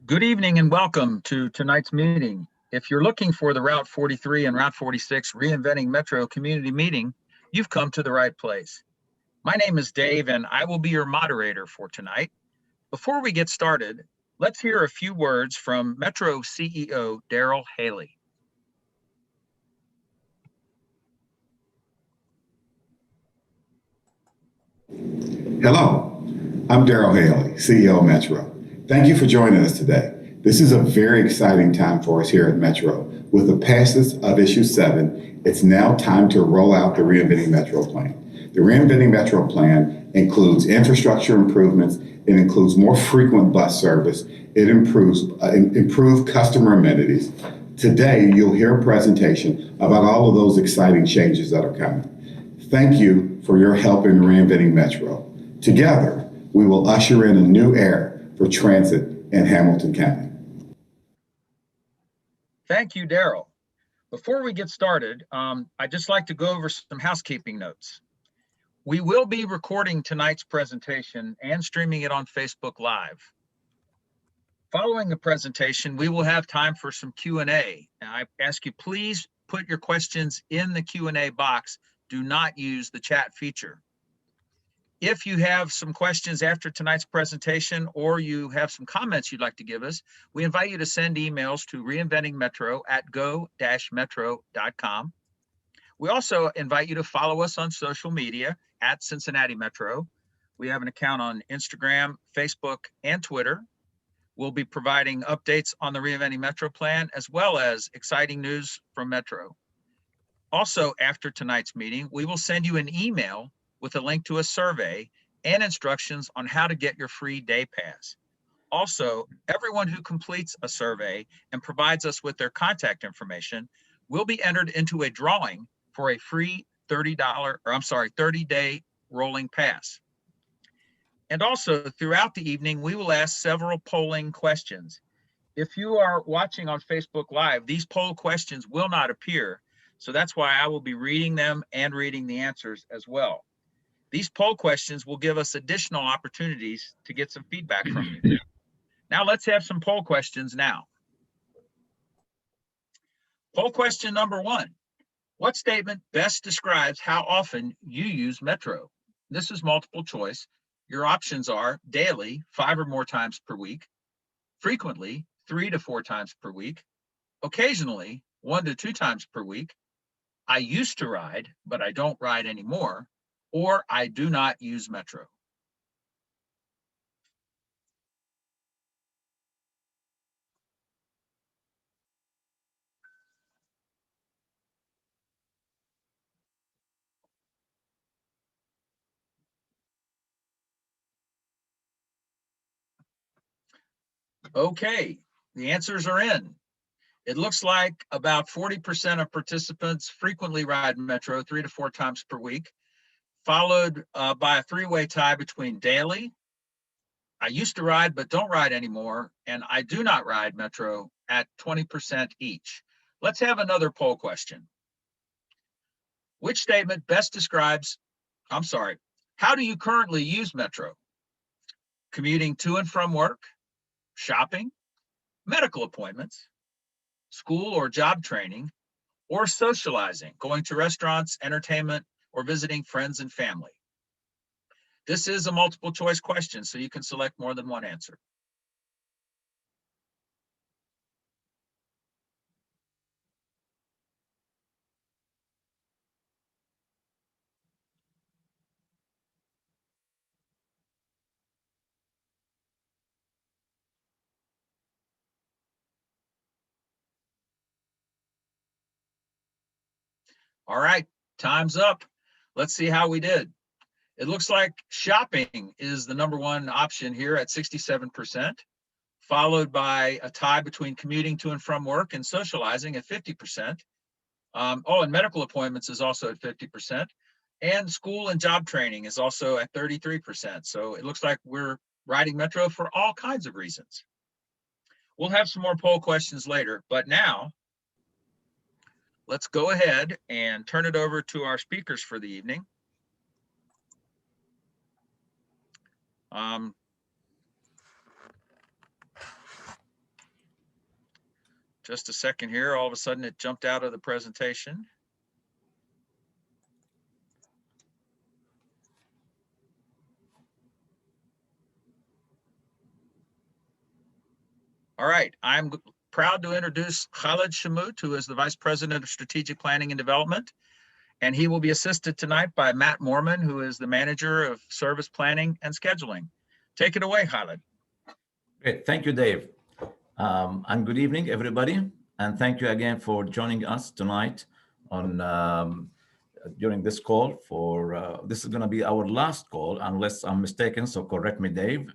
Good evening and welcome to tonight's meeting. If you're looking for the Route 43 and Route 46 Reinventing Metro community meeting, you've come to the right place. My name is Dave and I will be your moderator for tonight. Before we get started, let's hear a few words from Metro CEO Daryl Haley. Hello, I'm Daryl Haley, CEO of Metro. Thank you for joining us today. This is a very exciting time for us here at Metro. With the passage of Issue 7, it's now time to roll out the Reinventing Metro plan. The Reinventing Metro plan includes infrastructure improvements, it includes more frequent bus service, it improves improved customer amenities. Today, you'll hear a presentation about all of those exciting changes that are coming. Thank you for your help in Reinventing Metro. Together, we will usher in a new era for transit in Hamilton County. Thank you, Daryl. Before we get started, I'd just like to go over some housekeeping notes. We will be recording tonight's presentation and streaming it on Facebook Live. Following the presentation, we will have time for some Q&A. I ask you, please put your questions in the Q&A box. Do not use the chat feature. If you have some questions after tonight's presentation or you have some comments you'd like to give us, we invite you to send emails to reinventingmetro@go-metro.com. We also invite you to follow us on social media at Cincinnati Metro. We have an account on Instagram, Facebook, and Twitter. We'll be providing updates on the Reinventing Metro plan as well as exciting news from Metro. Also, after tonight's meeting, we will send you an email with a link to a survey and instructions on how to get your free day pass. Also, everyone who completes a survey and provides us with their contact information will be entered into a drawing for a free $30-day rolling pass. And also, throughout the evening, we will ask several polling questions. If you are watching on Facebook Live, these poll questions will not appear, so that's why I will be reading them and reading the answers as well. These poll questions will give us additional opportunities to get some feedback from you. Now let's have some poll questions now. Poll question number 1. What statement best describes how often you use Metro? This is multiple choice. Your options are daily, 5 or more times per week, frequently, 3 to 4 times per week, occasionally, 1 to 2 times per week, I used to ride, but I don't ride anymore, or I do not use Metro. Okay, the answers are in. It looks like about 40% of participants frequently ride Metro 3 to 4 times per week, followed by a 3-way tie between daily, I used to ride but don't ride anymore, and I do not ride Metro at 20% each. Let's have another poll question. Which statement best describes, how do you currently use Metro? Commuting to and from work, shopping, medical appointments, school or job training, or socializing, going to restaurants, entertainment, or visiting friends and family. This is a multiple choice question, so you can select more than one answer. All right, time's up. Let's see how we did. It looks like shopping is the number one option here at 67%, followed by a tie between commuting to and from work and socializing at 50%. And medical appointments is also at 50%. And school and job training is also at 33%. So it looks like we're riding Metro for all kinds of reasons. We'll have some more poll questions later, but now let's go ahead and turn it over to our speakers for the evening. Just a second here. All of a sudden it jumped out of the presentation. All right, I'm proud to introduce Khalid Shamut, who is the Vice President of Strategic Planning and Development. And he will be assisted tonight by Matt Morman, who is the Manager of Service Planning and Scheduling. Take it away, Khalid. Great, thank you, Dave. And good evening, everybody. And thank you again for joining us tonight on during this call. This is going to be our last call, unless I'm mistaken. So correct me, Dave.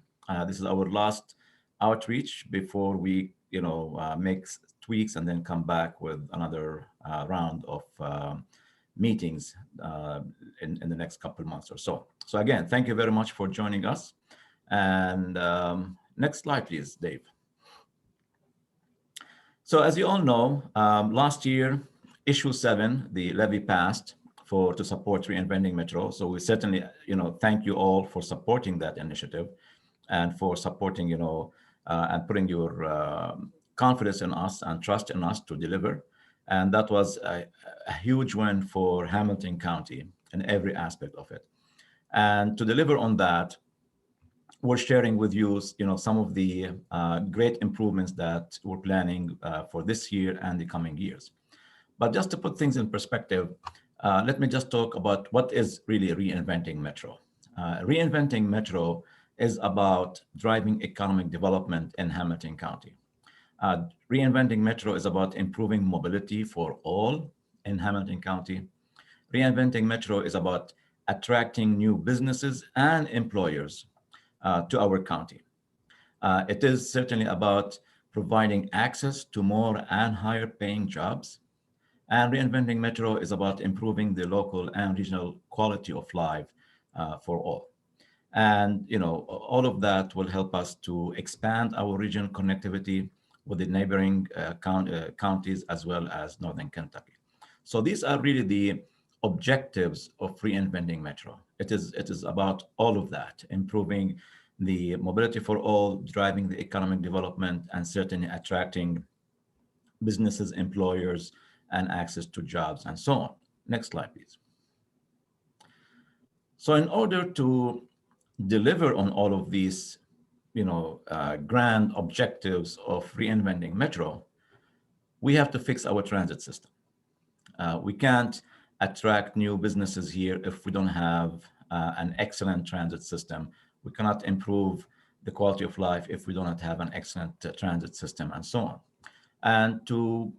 This is our last outreach before we, make tweaks and then come back with another round of meetings in the next couple of months or so. So again, thank you very much for joining us. And next slide, please, Dave. So as you all know, last year, issue 7, the levy passed to support Reinventing Metro. So we certainly, thank you all for supporting that initiative and for supporting, and putting your confidence in us and trust in us to deliver. And that was a huge win for Hamilton County in every aspect of it. And to deliver on that, we're sharing with you, some of the great improvements that we're planning for this year and the coming years. But just to put things in perspective, let me just talk about what is really Reinventing Metro. Reinventing Metro is about driving economic development in Hamilton County. Reinventing Metro is about improving mobility for all in Hamilton County. Reinventing Metro is about attracting new businesses and employers to our county. It is certainly about providing access to more and higher paying jobs. And Reinventing Metro is about improving the local and regional quality of life for all. And all of that will help us to expand our regional connectivity with the neighboring counties as well as Northern Kentucky. So these are really the objectives of Reinventing Metro. It is about all of that, improving the mobility for all, driving the economic development, and certainly attracting businesses, employers, and access to jobs, and so on. Next slide, please. So in order to deliver on all of these, grand objectives of Reinventing Metro, we have to fix our transit system. We can't attract new businesses here if we don't have an excellent transit system. We cannot improve the quality of life if we do not have an excellent transit system, and so on. And to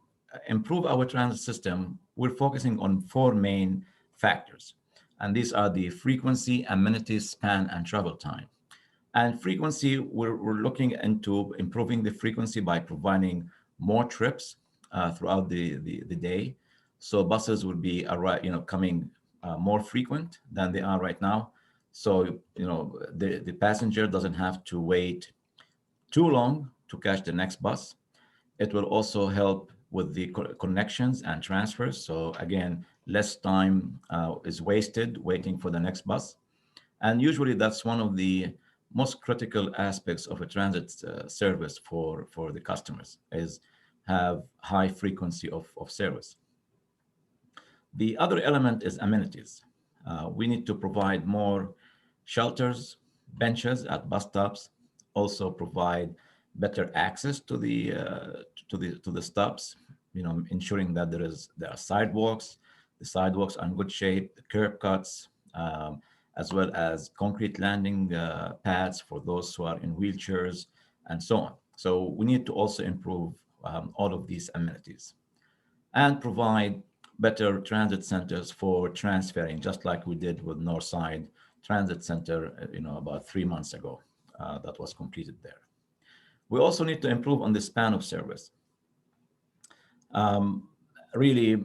improve our transit system, we're focusing on 4 main factors. And these are the frequency, amenities, span, and travel time. And frequency, we're looking into improving the frequency by providing more trips throughout the day. So buses will be coming more frequent than they are right now. So the passenger doesn't have to wait too long to catch the next bus. It will also help with the connections and transfers. So again, less time is wasted waiting for the next bus. And usually that's one of the most critical aspects of a transit service for the customers, is have high frequency of service. The other element is amenities. We need to provide more shelters, benches at bus stops, also provide better access to the stops, ensuring that there are sidewalks, the sidewalks are in good shape, the curb cuts, as well as concrete landing pads for those who are in wheelchairs, and so on. So we need to also improve all of these amenities and provide better transit centers for transferring, just like we did with Northside Transit Center, about 3 months ago. That was completed there. We also need to improve on the span of service. Really,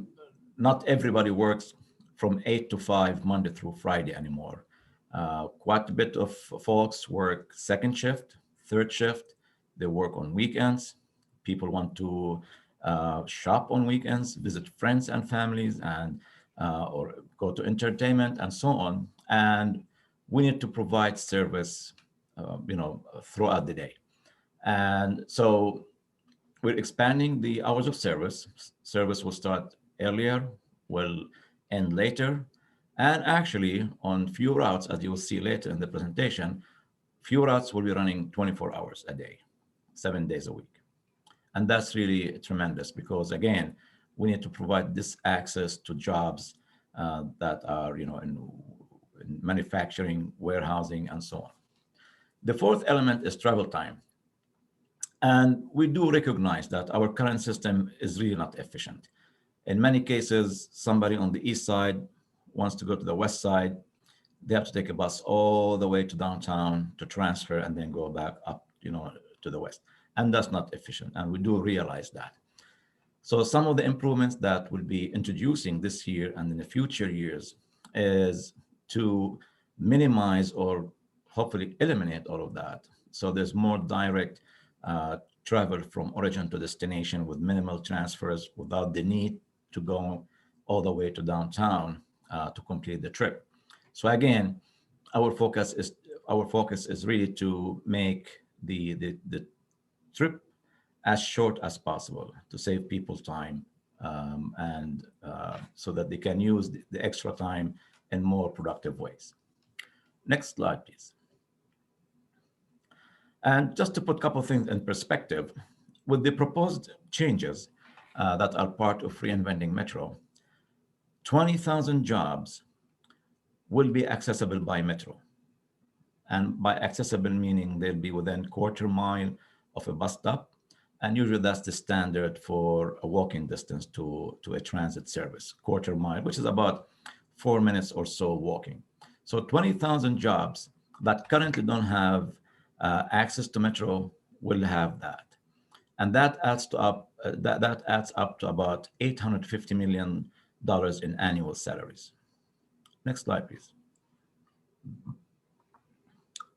not everybody works from 8 to 5 Monday through Friday anymore. Quite a bit of folks work second shift, third shift. They work on weekends. People want to shop on weekends, visit friends and families, and or go to entertainment, and so on. And we need to provide service, throughout the day. And so We're expanding the hours of service. Service will start earlier, will end later. And actually, on few routes, as you will see later in the presentation, few routes will be running 24 hours a day, 7 days a week. And that's really tremendous because, again, we need to provide this access to jobs that are, in manufacturing, warehousing, and so on. The fourth element is travel time. And we do recognize that our current system is really not efficient. In many cases, somebody on the east side wants to go to the west side. They have to take a bus all the way to downtown to transfer and then go back up, to the west. And that's not efficient. And we do realize that. So some of the improvements that we'll be introducing this year and in the future years is to minimize or hopefully eliminate all of that. So there's more direct travel from origin to destination with minimal transfers without the need to go all the way to downtown to complete the trip. So again, our focus is really to make the trip as short as possible to save people time and so that they can use the extra time in more productive ways. Next slide, please. And just to put a couple of things in perspective, with the proposed changes that are part of Reinventing Metro, 20,000 jobs will be accessible by Metro. And by accessible meaning they'll be within quarter mile of a bus stop. And usually that's the standard for a walking distance to a transit service, quarter mile, which is about 4 minutes or so walking. So 20,000 jobs that currently don't have access to Metro will have that. And that adds up to about $850 million in annual salaries. Next slide, please.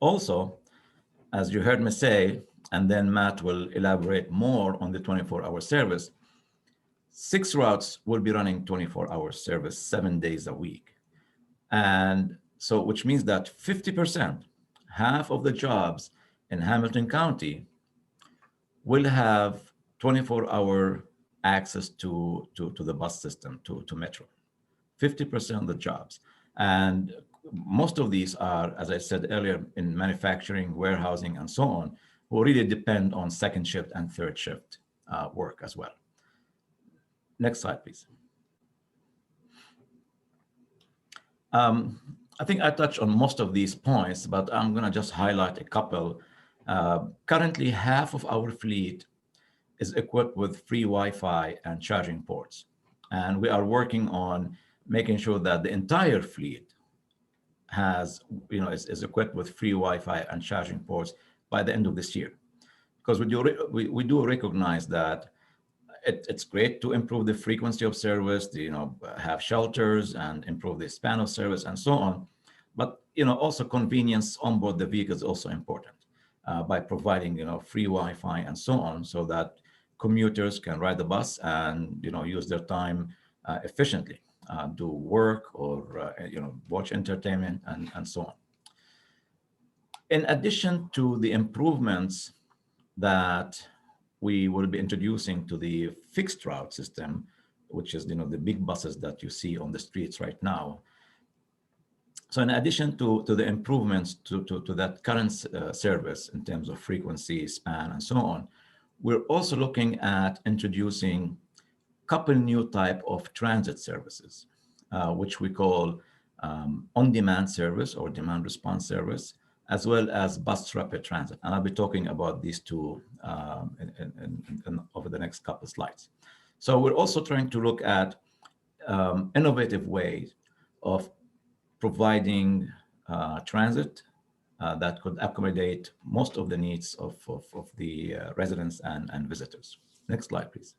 Also, as you heard me say, and then Matt will elaborate more on the 24-hour service, 6 routes will be running 24-hour service 7 days a week. And so, which means that 50%, half of the jobs in Hamilton County will have 24-hour access to the bus system, to Metro. 50% of the jobs. And most of these are, as I said earlier, in manufacturing, warehousing, and so on, who really depend on second shift and third shift work as well. Next slide, please. I think I touched on most of these points, but I'm going to just highlight a couple. Currently, half of our fleet is equipped with free Wi-Fi and charging ports. And we are working on making sure that the entire fleet has, is equipped with free Wi-Fi and charging ports by the end of this year. Because we do recognize that it's great to improve the frequency of service, have shelters and improve the span of service and so on. But, also convenience on board the vehicle is also important by providing, free Wi-Fi and so on, so that commuters can ride the bus and, use their time efficiently, do work or, watch entertainment and so on. In addition to the improvements that we will be introducing to the fixed route system, which is, the big buses that you see on the streets right now. So in addition to the improvements to that current service in terms of frequency, span, and so on, we're also looking at introducing a couple new type of transit services, which we call on-demand service or demand response service, as well as bus rapid transit. And I'll be talking about these two over the next couple of slides. So we're also trying to look at innovative ways of providing transit that could accommodate most of the needs of the residents and visitors. Next slide, please.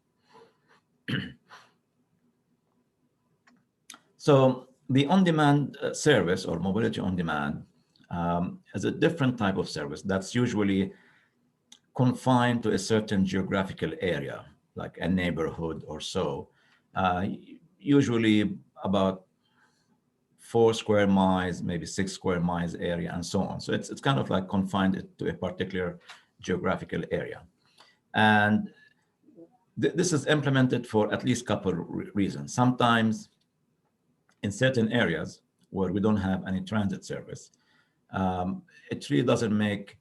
So the on-demand service or mobility on-demand is a different type of service that's usually confined to a certain geographical area, like a neighborhood or so, usually about 4 square miles, maybe 6 square miles area, and so on. So it's kind of like confined to a particular geographical area. And This is implemented for at least a couple of reasons. Sometimes in certain areas where we don't have any transit service, it really doesn't make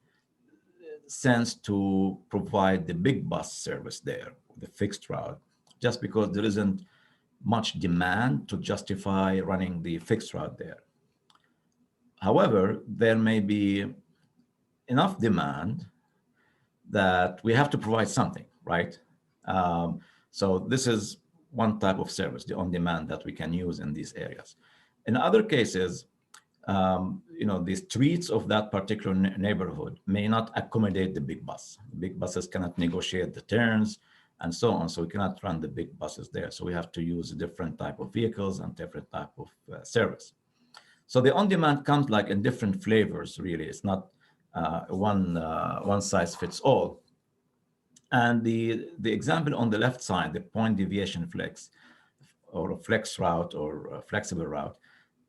sense to provide the big bus service there, the fixed route, just because there isn't much demand to justify running the fixed route there. However, there may be enough demand that we have to provide something, right? So this is one type of service, the on-demand, that we can use in these areas. In other cases, the streets of that particular neighborhood may not accommodate the big bus. Big buses cannot negotiate the turns and so on, so we cannot run the big buses there. So we have to use a different type of vehicles and different type of service. So the on-demand comes like in different flavors, really. It's not one size fits all. And the example on the left side, the point deviation flex, or a flex route, or a flexible route,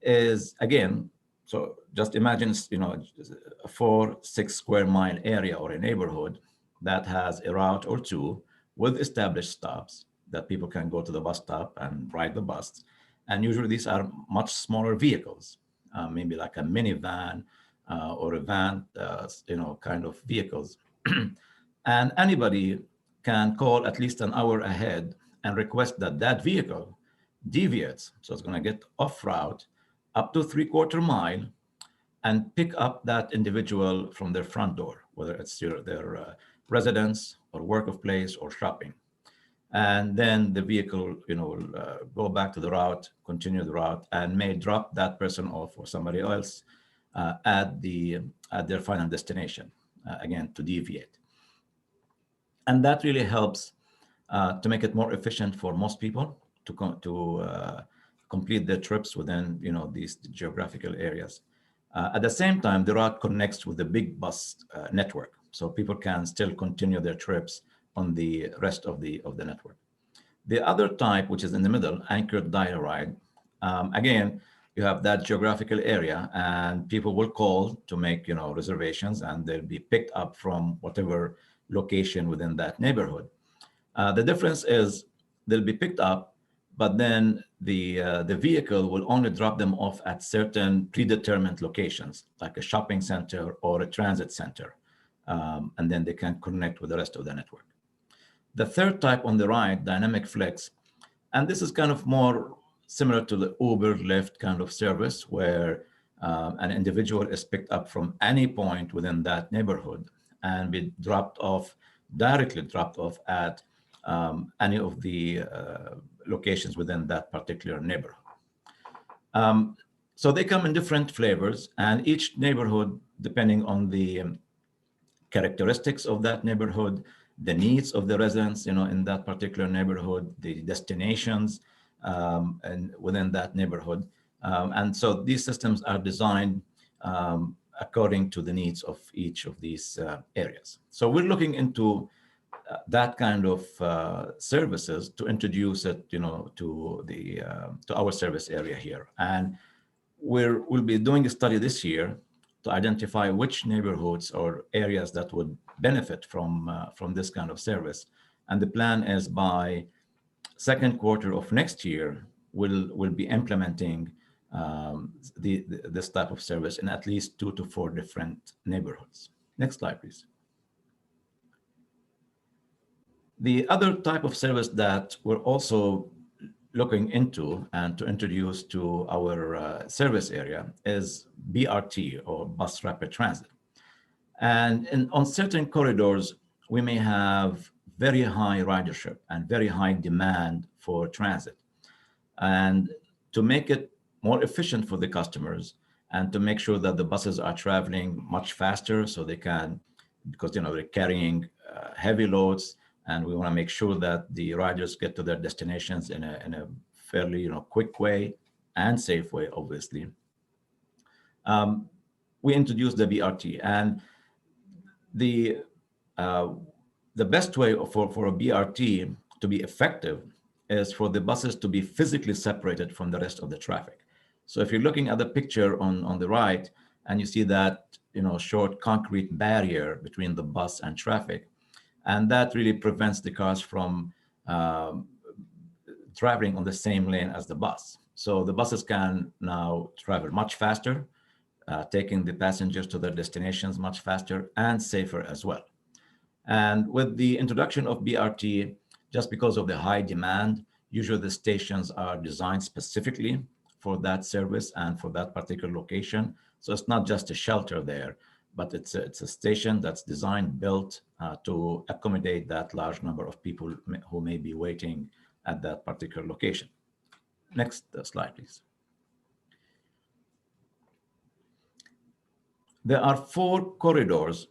is, again, so just imagine, a 4-6 square mile area or a neighborhood that has a route or two with established stops that people can go to the bus stop and ride the bus. And usually these are much smaller vehicles, maybe like a minivan or a van, kind of vehicles. And anybody can call at least an hour ahead and request that that vehicle deviates. So it's going to get off route up to 3/4 mile and pick up that individual from their front door, whether it's their residence or workplace or shopping. And then the vehicle, will go back to the route, continue the route, and may drop that person off or somebody else at their final destination, again, to deviate. And that really helps to make it more efficient for most people to complete their trips within these geographical areas. At the same time, the route connects with the big bus network, so people can still continue their trips on the rest of the network. The other type, which is in the middle, anchored dial ride, again, you have that geographical area, and people will call to make reservations, and they'll be picked up from whatever location within that neighborhood. The difference is they'll be picked up, but then the vehicle will only drop them off at certain predetermined locations, like a shopping center or a transit center, and then they can connect with the rest of the network. The third type on the right, dynamic flex, and this is kind of more similar to the Uber, Lyft kind of service, where an individual is picked up from any point within that neighborhood and be directly dropped off at any of the locations within that particular neighborhood. So they come in different flavors, and each neighborhood, depending on the characteristics of that neighborhood, the needs of the residents, in that particular neighborhood, the destinations and within that neighborhood. And so these systems are designed according to the needs of each of these areas. So we're looking into that kind of services to introduce it, to our service area here. And we'll be doing a study this year to identify which neighborhoods or areas that would benefit from this kind of service. And the plan is by second quarter of next year, we'll be implementing this type of service in at least 2 to 4 different neighborhoods. Next slide, please. The other type of service that we're also looking into and to introduce to our service area is BRT, or bus rapid transit. And on certain corridors, we may have very high ridership and very high demand for transit. And to make it more efficient for the customers and to make sure that the buses are traveling much faster, so they can, because they're carrying heavy loads, and we want to make sure that the riders get to their destinations in a fairly quick way and safe way, obviously. We introduced the BRT, and the best way for a BRT to be effective is for the buses to be physically separated from the rest of the traffic. So if you're looking at the picture on the right, and you see that short concrete barrier between the bus and traffic, and that really prevents the cars from um, traveling on the same lane as the bus. So the buses can now travel much faster, taking the passengers to their destinations much faster and safer as well. And with the introduction of BRT, just because of the high demand, usually the stations are designed specifically for that service and for that particular location. So it's not just a shelter there, but it's a station that's designed, built to accommodate that large number of people who may be waiting at that particular location. Next slide, please. There are 4 corridors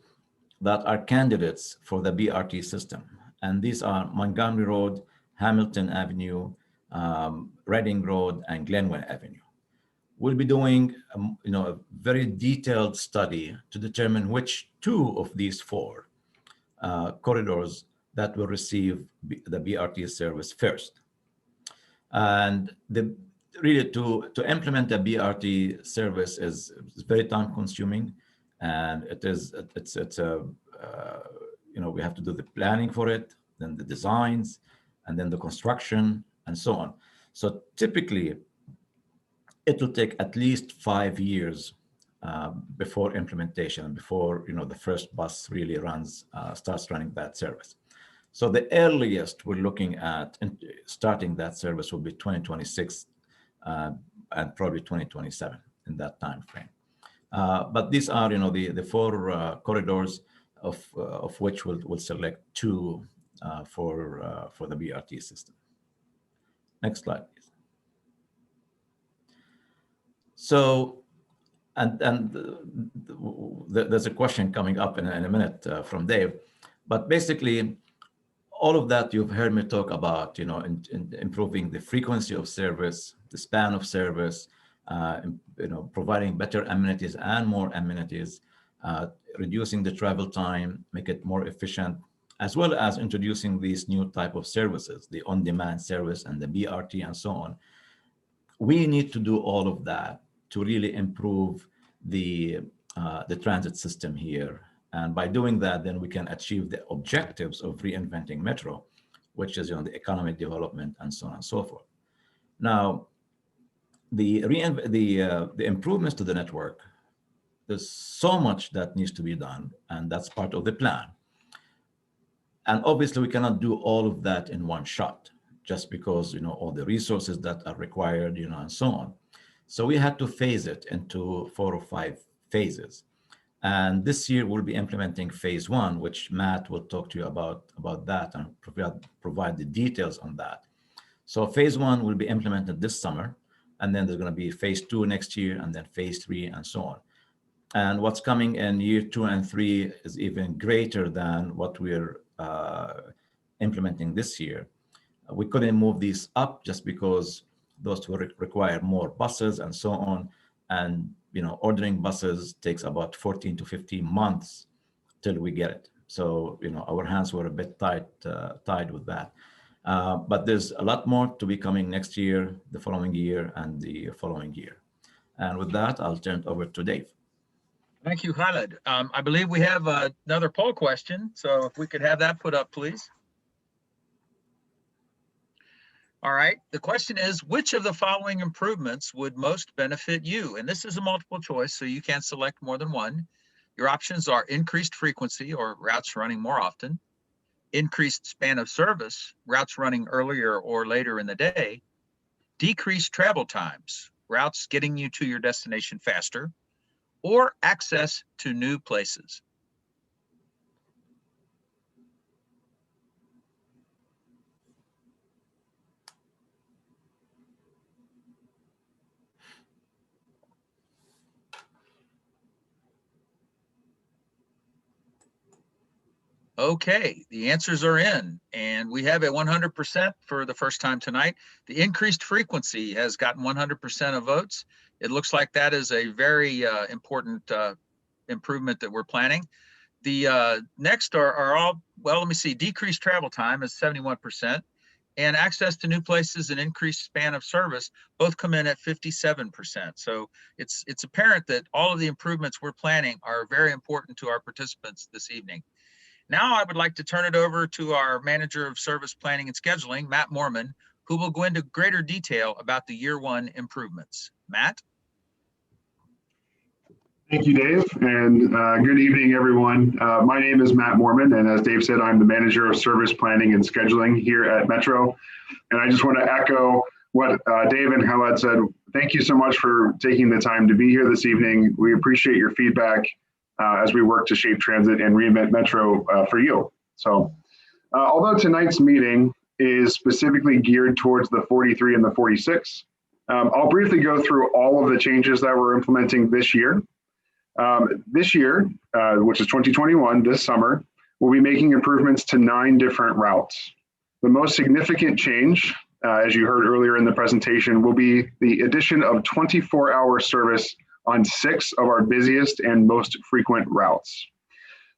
that are candidates for the BRT system. And these are Montgomery Road, Hamilton Avenue, Reading Road, and Glenway Avenue. We'll be doing a very detailed study to determine which 2 of these 4 corridors that will receive the BRT service first. And really to implement the BRT service is very time consuming, and it's a we have to do the planning for it, then the designs, and then the construction, and so on. So typically, it will take at least 5 years before implementation, before the first bus really starts running that service. So the earliest we're looking at starting that service will be 2026 and probably 2027 in that time frame. But these are the 4 corridors of which we'll select 2 for the BRT system. Next slide, please. So, there's a question coming up in a minute from Dave, but basically, all of that you've heard me talk about, in improving the frequency of service, the span of service, providing better amenities and more amenities, reducing the travel time, make it more efficient, as well as introducing these new type of services, the on-demand service and the BRT and so on. We need to do all of that to really improve the transit system here. And by doing that, then we can achieve the objectives of Reinventing Metro, which is the economic development and so on and so forth. Now, the improvements to the network, there's so much that needs to be done, and that's part of the plan. And obviously, we cannot do all of that in one shot, just because all the resources that are required, and so on. So we had to phase it into 4 or 5 phases. And this year we'll be implementing phase 1, which Matt will talk to you about that and provide the details on that. So phase 1 will be implemented this summer, and then there's going to be phase 2 next year, and then phase 3, and so on. And what's coming in year 2 and 3 is even greater than what we're implementing this year. We couldn't move these up just because those will require more buses and so on. And ordering buses takes about 14 to 15 months till we get it. So our hands were a bit tied with that. But there's a lot more to be coming next year, the following year, and the following year. And with that, I'll turn it over to Dave. Thank you, Khaled. I believe we have another poll question. So if we could have that put up, please. All right. The question is, which of the following improvements would most benefit you? And this is a multiple choice, so you can't select more than one. Your options are increased frequency, or routes running more often, increased span of service, routes running earlier or later in the day, decreased travel times, routes getting you to your destination faster, or access to new places. Okay, the answers are in, and we have a 100% for the first time tonight. The increased frequency has gotten 100% of votes. It looks like that is a very important improvement that we're planning. The next are all, well, let me see, decreased travel time is 71%, and access to new places and increased span of service both come in at 57%. So it's apparent that all of the improvements we're planning are very important to our participants this evening. Now I would like to turn it over to our Manager of Service Planning and Scheduling, Matt Mormon, who will go into greater detail about the year one improvements. Matt? Thank you, Dave, and good evening, everyone. My name is Matt Mormon, and as Dave said, I'm the Manager of Service Planning and Scheduling here at Metro. And I just want to echo what Dave and Khaled said. Thank you so much for taking the time to be here this evening. We appreciate your feedback as we work to shape transit and reinvent Metro for you. So, although tonight's meeting is specifically geared towards the 43 and the 46, I'll briefly go through all of the changes that we're implementing this year. This year, which is 2021, this summer, we'll be making improvements to 9 different routes. The most significant change, as you heard earlier in the presentation, will be the addition of 24-hour service on 6 of our busiest and most frequent routes.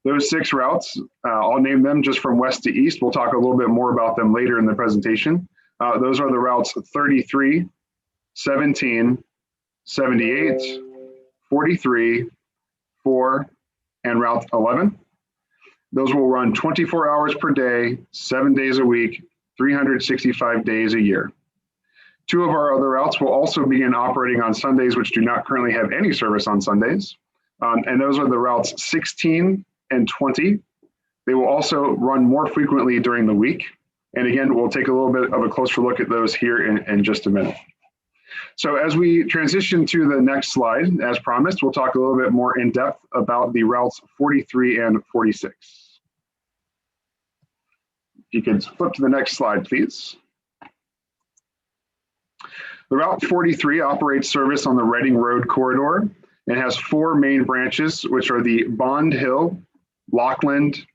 Those 6 routes, I'll name them just from west to east. We'll talk a little bit more about them later in the presentation. Those are the routes 33, 17, 78, 43, 4, and Route 11. Those will run 24 hours per day, 7 days a week, 365 days a year. 2 of our other routes will also begin operating on Sundays, which do not currently have any service on Sundays. And those are the routes 16 and 20. They will also run more frequently during the week. And again, we'll take a little bit of a closer look at those here in just a minute. So as we transition to the next slide, as promised, we'll talk a little bit more in depth about the routes 43 and 46. If you could flip to the next slide, please. The Route 43 operates service on the Reading Road corridor and has 4 main branches, which are the Bond Hill, Lockland,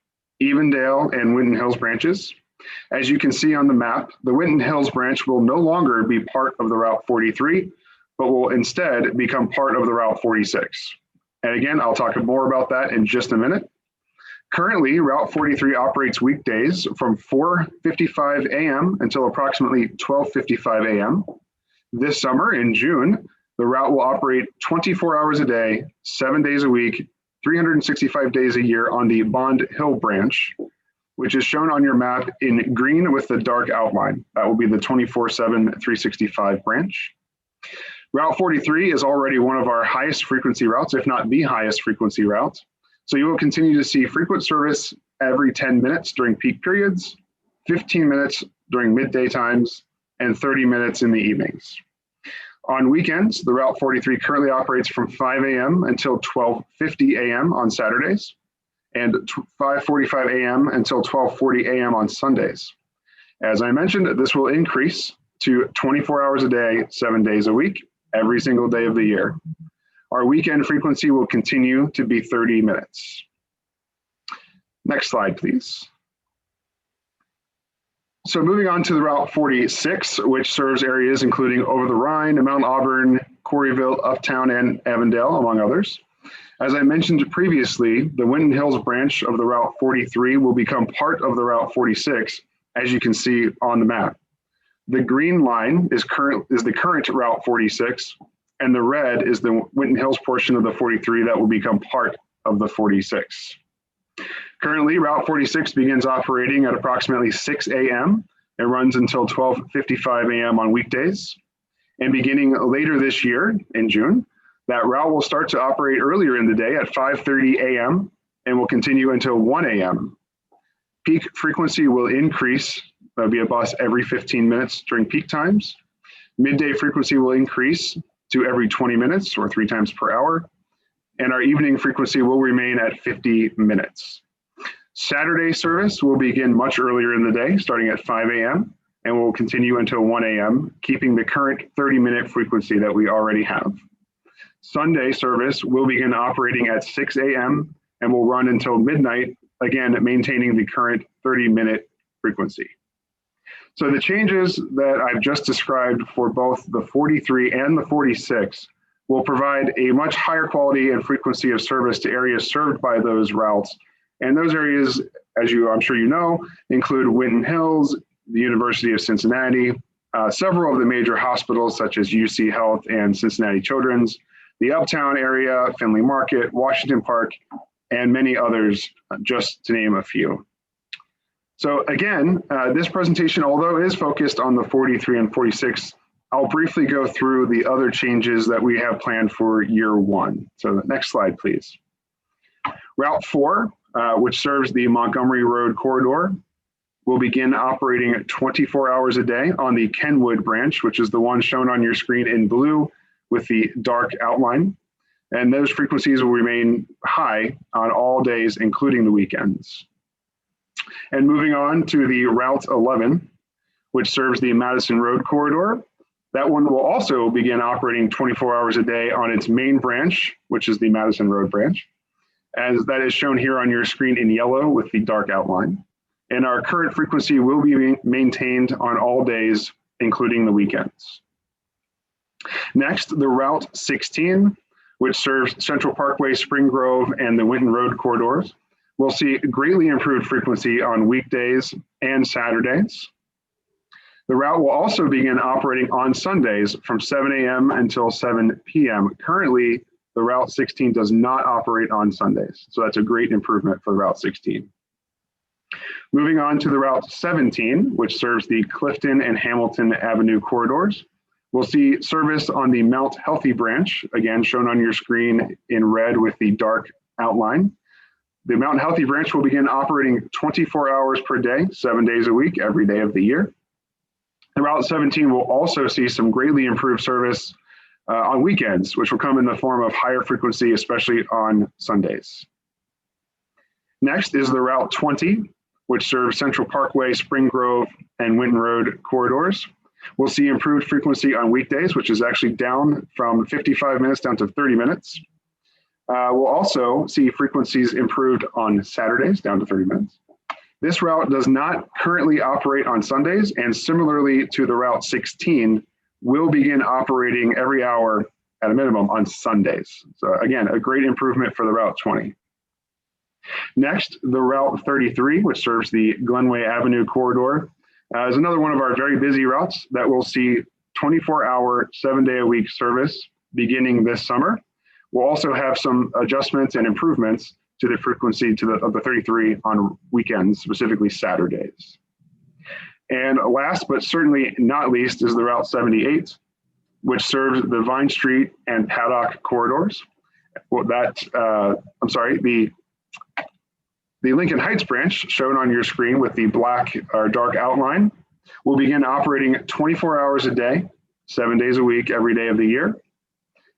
Evendale, and Winton Hills branches. As you can see on the map, the Winton Hills branch will no longer be part of the Route 43, but will instead become part of the Route 46. And again, I'll talk more about that in just a minute. Currently, Route 43 operates weekdays from 4:55 a.m. until approximately 12:55 a.m. This summer, in June, the route will operate 24 hours a day, 7 days a week, 365 days a year on the Bond Hill branch, which is shown on your map in green with the dark outline. That will be the 24/7, 365 branch. Route 43 is already one of our highest frequency routes, if not the highest frequency route. So you will continue to see frequent service every 10 minutes during peak periods, 15 minutes during midday times, and 30 minutes in the evenings. On weekends, the Route 43 currently operates from 5 a.m. until 12:50 a.m. on Saturdays, and 5:45 a.m. until 12:40 a.m. on Sundays. As I mentioned, this will increase to 24 hours a day, 7 days a week, every single day of the year. Our weekend frequency will continue to be 30 minutes. Next slide, please. So moving on to the Route 46, which serves areas including Over the Rhine, Mount Auburn, Corryville, Uptown, and Avondale, among others. As I mentioned previously, the Winton Hills branch of the Route 43 will become part of the Route 46, as you can see on the map. The green line is the current Route 46, and the red is the Winton Hills portion of the 43 that will become part of the 46. Currently, Route 46 begins operating at approximately 6 a.m. It runs until 12:55 a.m. on weekdays. And beginning later this year, in June, that route will start to operate earlier in the day at 5:30 a.m. and will continue until 1 a.m. Peak frequency will increase. There'll be a bus every 15 minutes during peak times. Midday frequency will increase to every 20 minutes or 3 times per hour. And our evening frequency will remain at 50 minutes. Saturday service will begin much earlier in the day, starting at 5 a.m. and will continue until 1 a.m., keeping the current 30-minute frequency that we already have. Sunday service will begin operating at 6 a.m. and will run until midnight, again, maintaining the current 30-minute frequency. So the changes that I've just described for both the 43 and the 46 will provide a much higher quality and frequency of service to areas served by those routes. And those areas, as I'm sure you know, include Winton Hills, the University of Cincinnati, several of the major hospitals such as UC Health and Cincinnati Children's, the Uptown area, Findlay Market, Washington Park, and many others, just to name a few. So again, this presentation, although it is focused on the 43 and 46, I'll briefly go through the other changes that we have planned for year one. So the next slide, please. Route 4, which serves the Montgomery Road corridor, will begin operating 24 hours a day on the Kenwood branch, which is the one shown on your screen in blue with the dark outline. And those frequencies will remain high on all days, including the weekends. And moving on to the Route 11, which serves the Madison Road corridor, that one will also begin operating 24 hours a day on its main branch, which is the Madison Road branch, as that is shown here on your screen in yellow with the dark outline. And our current frequency will be maintained on all days, including the weekends. Next, the Route 16, which serves Central Parkway, Spring Grove, and the Winton Road corridors, will see greatly improved frequency on weekdays and Saturdays. The route will also begin operating on Sundays from 7 a.m. until 7 p.m. Currently, the Route 16 does not operate on Sundays, so that's a great improvement for Route 16. Moving on to the Route 17, which serves the Clifton and Hamilton Avenue corridors, we'll see service on the Mount Healthy branch, again shown on your screen in red with the dark outline. The Mount Healthy branch will begin operating 24 hours per day, 7 days a week, every day of the year. The Route 17 will also see some greatly improved service on weekends, which will come in the form of higher frequency, especially on Sundays. Next is the Route 20, which serves Central Parkway, Spring Grove, and Winton Road corridors. We'll see improved frequency on weekdays, which is actually down from 55 minutes down to 30 minutes. We'll also see frequencies improved on Saturdays, down to 30 minutes. This route does not currently operate on Sundays, and similarly to the Route 16, will begin operating every hour at a minimum on Sundays. So again, a great improvement for the Route 20. Next, the Route 33, which serves the Glenway Avenue corridor, is another one of our very busy routes that will see 24-hour, 7-day-a-week service beginning this summer. We'll also have some adjustments and improvements to the frequency of the 33 on weekends, specifically Saturdays. And last but certainly not least is the Route 78, which serves the Vine Street and Paddock corridors. Well, the Lincoln Heights branch, shown on your screen with the black or dark outline, will begin operating 24 hours a day, 7 days a week, every day of the year.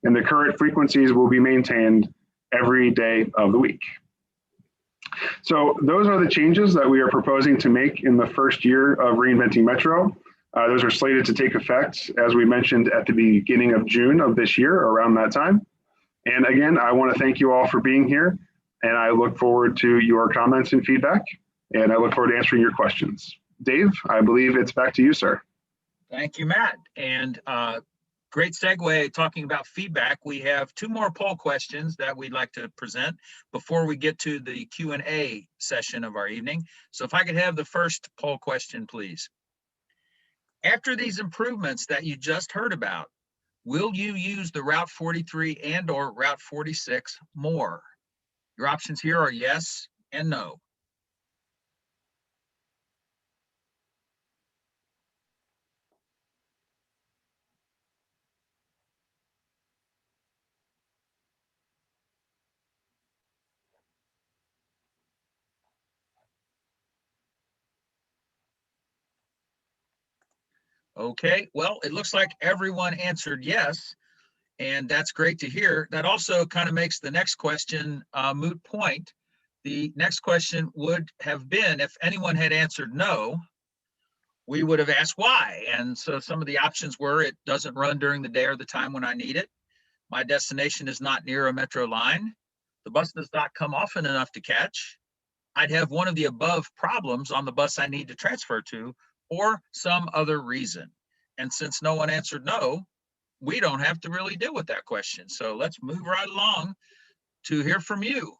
And the current frequencies will be maintained every day of the week. So those are the changes that we are proposing to make in the first year of Reinventing Metro. Those are slated to take effect, as we mentioned, at the beginning of June of this year, around that time. And again, I want to thank you all for being here, and I look forward to your comments and feedback, and I look forward to answering your questions. Dave, I believe it's back to you, sir. Thank you, Matt. And great segue talking about feedback. We have 2 more poll questions that we'd like to present before we get to the Q&A session of our evening. So if I could have the first poll question, please. After these improvements that you just heard about, will you use the Route 43 and/or Route 46 more? Your options here are yes and no. Okay, well, it looks like everyone answered yes, and that's great to hear. That also kind of makes the next question a moot point. The next question would have been, if anyone had answered no, we would have asked why. And so some of the options were, it doesn't run during the day or the time when I need it. My destination is not near a metro line. The bus does not come often enough to catch. I'd have one of the above problems on the bus I need to transfer to, or some other reason. And since no one answered no, we don't have to really deal with that question. So let's move right along to hear from you.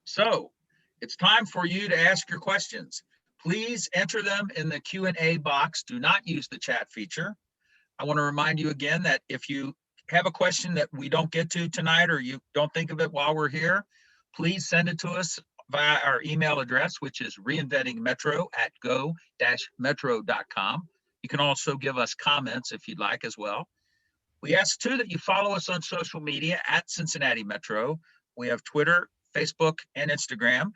So it's time for you to ask your questions. Please enter them in the Q&A box. Do not use the chat feature. I want to remind you again that if you have a question that we don't get to tonight, or you don't think of it while we're here, please send it to us via our email address, which is reinventingmetro@go-metro.com. You can also give us comments if you'd like as well. We ask too that you follow us on social media at Cincinnati Metro. We have Twitter, Facebook, and Instagram.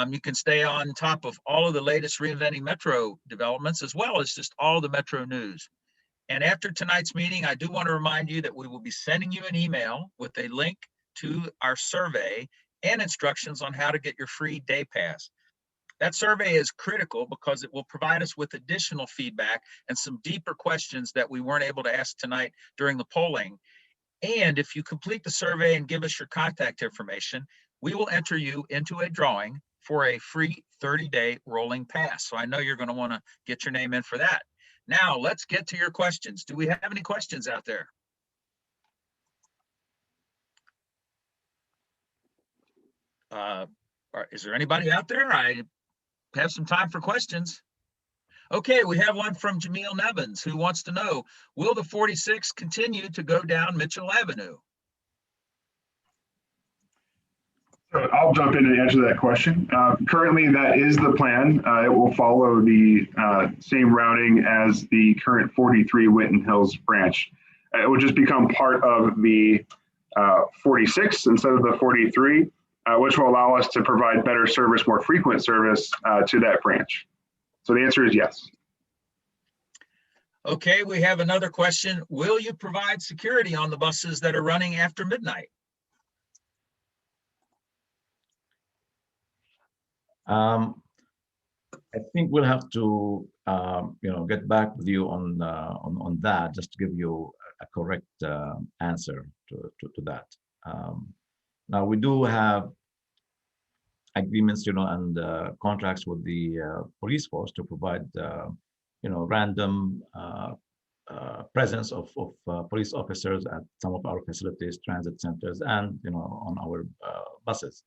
You can stay on top of all of the latest Reinventing Metro developments, as well as just all the Metro news. And after tonight's meeting, I do want to remind you that we will be sending you an email with a link to our survey and instructions on how to get your free day pass. That survey is critical because it will provide us with additional feedback and some deeper questions that we weren't able to ask tonight during the polling. And if you complete the survey and give us your contact information, we will enter you into a drawing for a free 30-day rolling pass. So I know you're going to want to get your name in for that. Now, let's get to your questions. Do we have any questions out there? Is there anybody out there? I have some time for questions. Okay, we have one from Jamil Nevins, who wants to know, will the 46 continue to go down Mitchell Avenue? So I'll jump in and answer that question. Currently, that is the plan. It will follow the same routing as the current 43 Winton Hills branch. It will just become part of the 46 instead of the 43, which will allow us to provide better service, more frequent service to that branch. So the answer is yes. Okay, we have another question. Will you provide security on the buses that are running after midnight? I think we'll have to, get back with you on that, just to give you a correct answer to that. Now we do have agreements, and contracts with the police force to provide, random presence of police officers at some of our facilities, transit centers, and on our buses.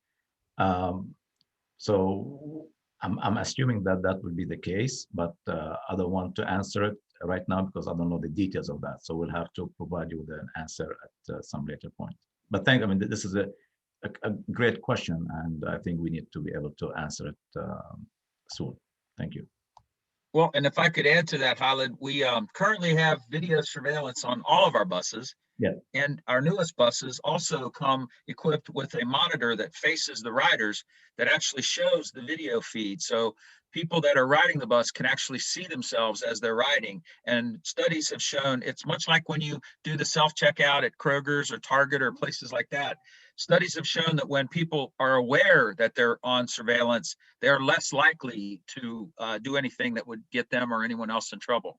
So I'm assuming that that will be the case, but I don't want to answer it right now because I don't know the details of that. So we'll have to provide you with an answer at some later point. But this is a great question, and I think we need to be able to answer it soon. Thank you. Well, and if I could add to that, Khalid, we currently have video surveillance on all of our buses. Yeah. And our newest buses also come equipped with a monitor that faces the riders that actually shows the video feed. So people that are riding the bus can actually see themselves as they're riding. And studies have shown it's much like when you do the self-checkout at Kroger's or Target or places like that. Studies have shown that when people are aware that they're on surveillance, they're less likely to do anything that would get them or anyone else in trouble.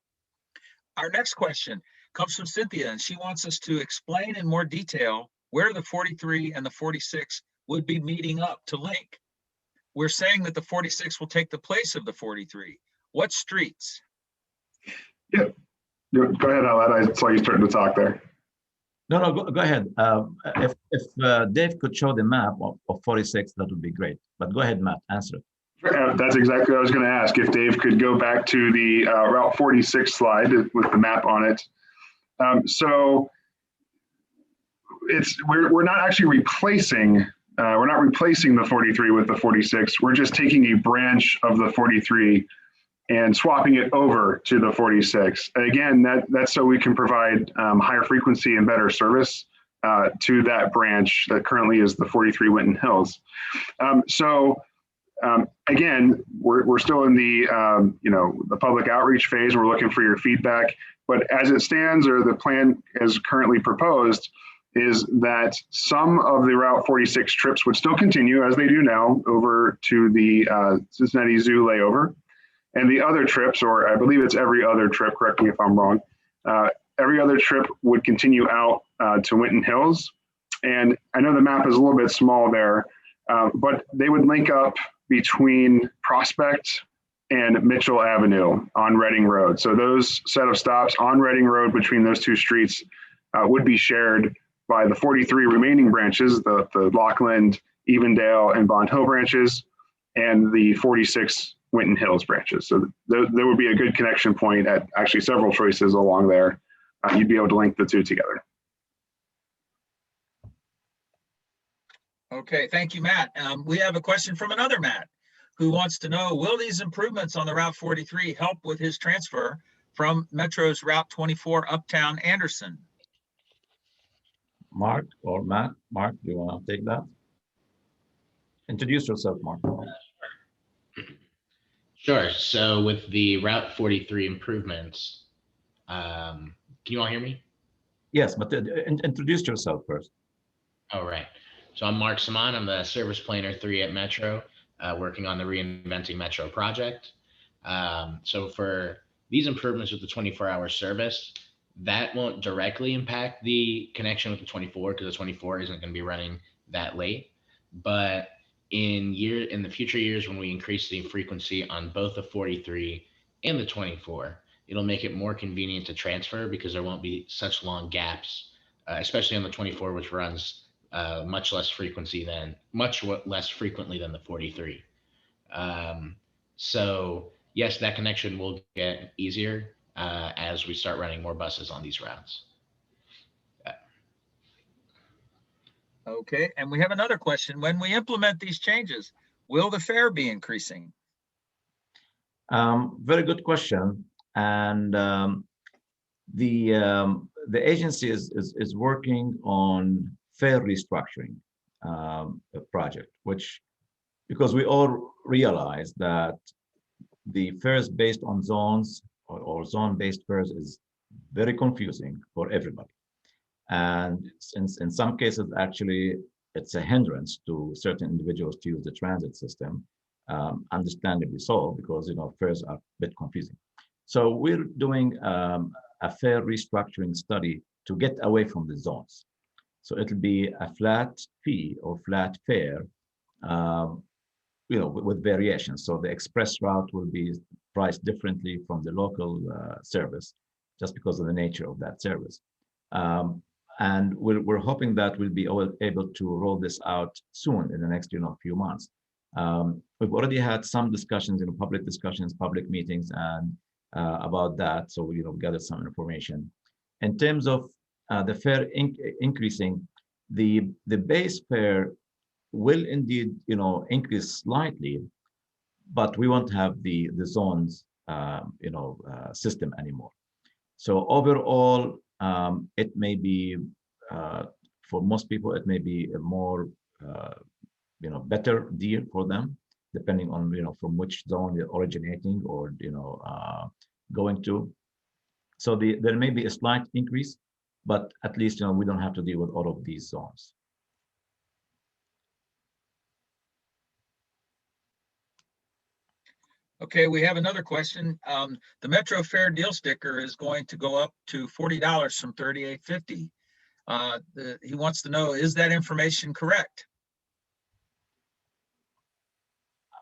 Our next question comes from Cynthia, and she wants us to explain in more detail where the 43 and the 46 would be meeting up to link. We're saying that the 46 will take the place of the 43. What streets? Yeah, go ahead, Aled. I saw you starting to talk there. No, go ahead. If Dave could show the map of 46, that would be great. But go ahead, Matt, answer it. That's exactly what I was going to ask. If Dave could go back to the Route 46 slide with the map on it. So we're not actually replacing. We're not replacing the 43 with the 46. We're just taking a branch of the 43 and swapping it over to the 46. And again, that's so we can provide higher frequency and better service to that branch that currently is the 43 Winton Hills. Again, we're still in the the public outreach phase. We're looking for your feedback. But as it stands, or the plan as currently proposed, is that some of the Route 46 trips would still continue as they do now over to the Cincinnati Zoo layover. And the other trips, or I believe it's every other trip, correct me if I'm wrong, every other trip would continue out to Winton Hills. And I know the map is a little bit small there, but they would link up between Prospect and Mitchell Avenue on Reading Road. So those set of stops on Reading Road between those two streets would be shared by the 43 remaining branches, the Lockland, Evendale, and Bond Hill branches, and the 46 Winton Hills branches. So there would be a good connection point at actually several choices along there. You'd be able to link the two together. Okay, thank you, Matt. We have a question from another Matt who wants to know, will these improvements on the Route 43 help with his transfer from Metro's Route 24 Uptown Anderson? Mark or Matt? Mark, do you want to take that? Introduce yourself, Mark. Sure. So with the Route 43 improvements, can you all hear me? Yes, but introduce yourself first. All right. So I'm Mark Saman. I'm the Service Planner 3 at Metro, working on the Reinventing Metro project. So for these improvements with the 24-hour service, that won't directly impact the connection with the 24 because the 24 isn't going to be running that late. But in the future years, when we increase the frequency on both the 43 and the 24, it'll make it more convenient to transfer because there won't be such long gaps, especially on the 24, which runs much less frequently than the 43. So yes, that connection will get easier as we start running more buses on these routes. Okay, and we have another question. When we implement these changes, will the fare be increasing? Very good question. And the agency is working on fare restructuring project, which, because we all realize that the fares based on zones or zone-based fares is very confusing for everybody. And in some cases, actually, it's a hindrance to certain individuals to use the transit system, understandably so, because fares are a bit confusing. So we're doing a fare restructuring study to get away from the zones. So it'll be a flat fee or flat fare, with variations. So the express route will be priced differently from the local service, just because of the nature of that service. And we're hoping that we'll be able to roll this out soon in the next few months. We've already had some discussions, public discussions, public meetings, and about that. So we gathered some information. In terms of the fare increasing, the base fare will indeed increase slightly, but we won't have the zones system anymore. So overall, it may be for most people, it may be a more better deal for them, depending on from which zone they're originating or going to. So there may be a slight increase, but at least we don't have to deal with all of these zones. Okay, we have another question. The Metro Fare deal sticker is going to go up to $40 from $38.50. He wants to know, is that information correct?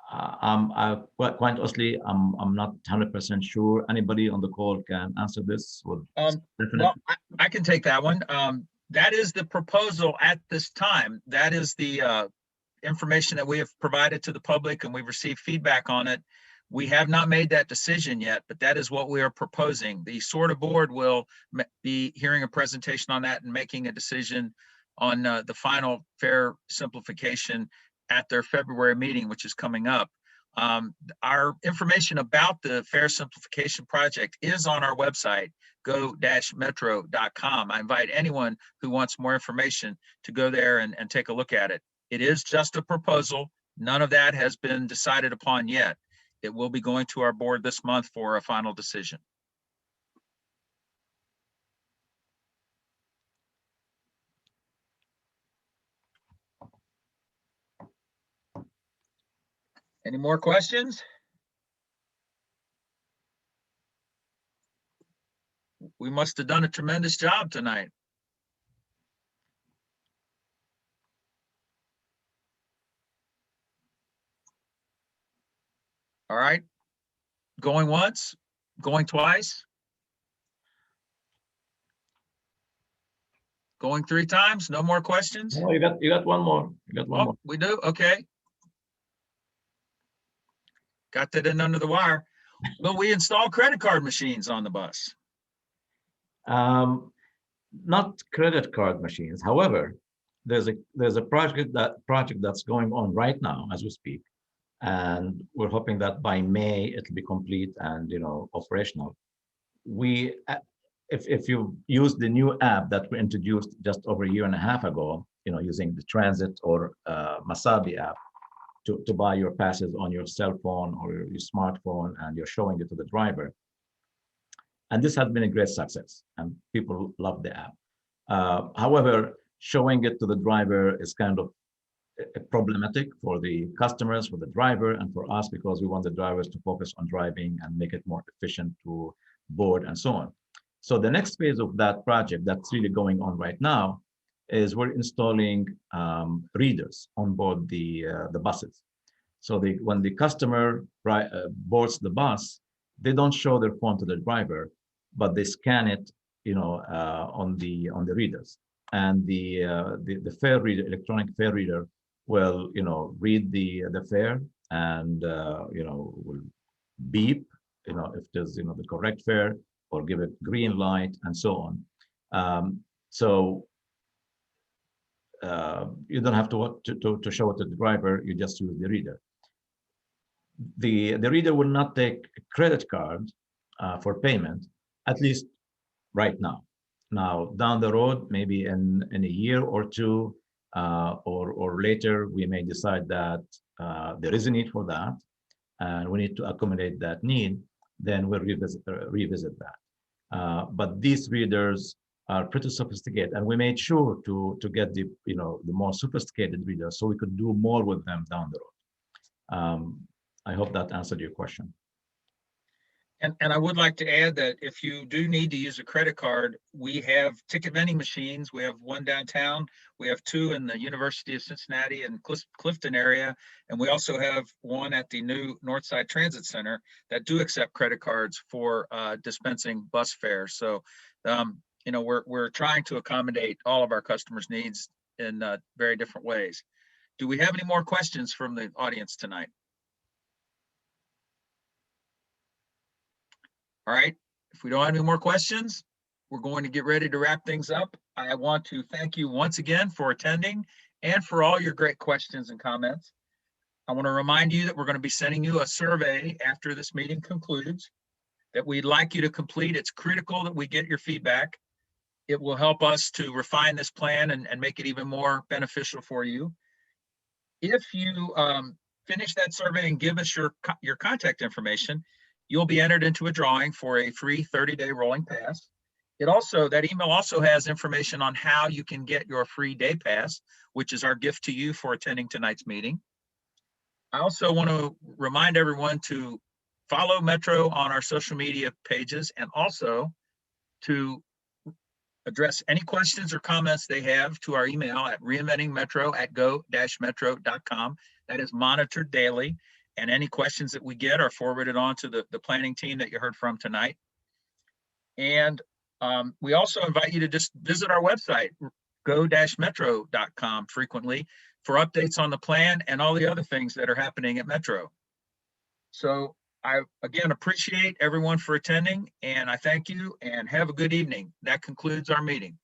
Quite honestly, I'm not 100% sure. Anybody on the call can answer this? Well, I can take that one. That is the proposal at this time. That is the information that we have provided to the public, and we've received feedback on it. We have not made that decision yet, but that is what we are proposing. The SORTA board will be hearing a presentation on that and making a decision on the final fare simplification at their February meeting, which is coming up. Our information about the fare simplification project is on our website, go-metro.com. I invite anyone who wants more information to go there and take a look at it. It is just a proposal. None of that has been decided upon yet. It will be going to our board this month for a final decision. Any more questions? We must have done a tremendous job tonight. All right, going once, going twice, going 3 times. No more questions? Oh, you got one more. You got one more. We do? Okay. got that in under the wire. Will we install credit card machines on the bus? Not credit card machines. However, there's a project that's going on right now as we speak, and we're hoping that by May it'll be complete and operational. We if you use the new app that we introduced just over a year and a half ago, using the Transit or Masabi app to buy your passes on your cell phone or your smartphone, and you're showing it to the driver. And this has been a great success, and people love the app. However, showing it to the driver is kind of problematic for the customers, for the driver, and for us, because we want the drivers to focus on driving and make it more efficient to board and so on. So the next phase of that project that's really going on right now is we're installing readers on board the buses. So when the customer boards the bus, they don't show their phone to the driver, but they scan it, on the readers, and the fare reader, electronic fare reader, will read the fare, and will beep, if there's the correct fare, or give it green light and so on. So you don't have to show it to the driver. You just use the reader. The reader will not take a credit card for payment, at least right now. Now, down the road, maybe in a year or two, or later, we may decide that there is a need for that, and we need to accommodate that need. Then we'll revisit that. But these readers are pretty sophisticated, and we made sure to get the more sophisticated readers so we could do more with them down the road. I hope that answered your question. And I would like to add that if you do need to use a credit card, we have ticket vending machines. We have one downtown. We have two in the University of Cincinnati and Clifton area. And we also have one at the new Northside Transit Center that do accept credit cards for dispensing bus fares. So, we're trying to accommodate all of our customers' needs in very different ways. Do we have any more questions from the audience tonight? All right, if we don't have any more questions, we're going to get ready to wrap things up. I want to thank you once again for attending and for all your great questions and comments. I want to remind you that we're going to be sending you a survey after this meeting concludes that we'd like you to complete. It's critical that we get your feedback. It will help us to refine this plan and make it even more beneficial for you. If you finish that survey and give us your contact information, you'll be entered into a drawing for a free 30-day rolling pass. That email also has information on how you can get your free day pass, which is our gift to you for attending tonight's meeting. I also want to remind everyone to follow Metro on our social media pages, and also to address any questions or comments they have to our email at reinventingmetro@go-metro.com. That is monitored daily. And any questions that we get are forwarded on to the planning team that you heard from tonight. And we also invite you to just visit our website, go-metro.com, frequently for updates on the plan and all the other things that are happening at Metro. So I, again, appreciate everyone for attending, and I thank you and have a good evening. That concludes our meeting.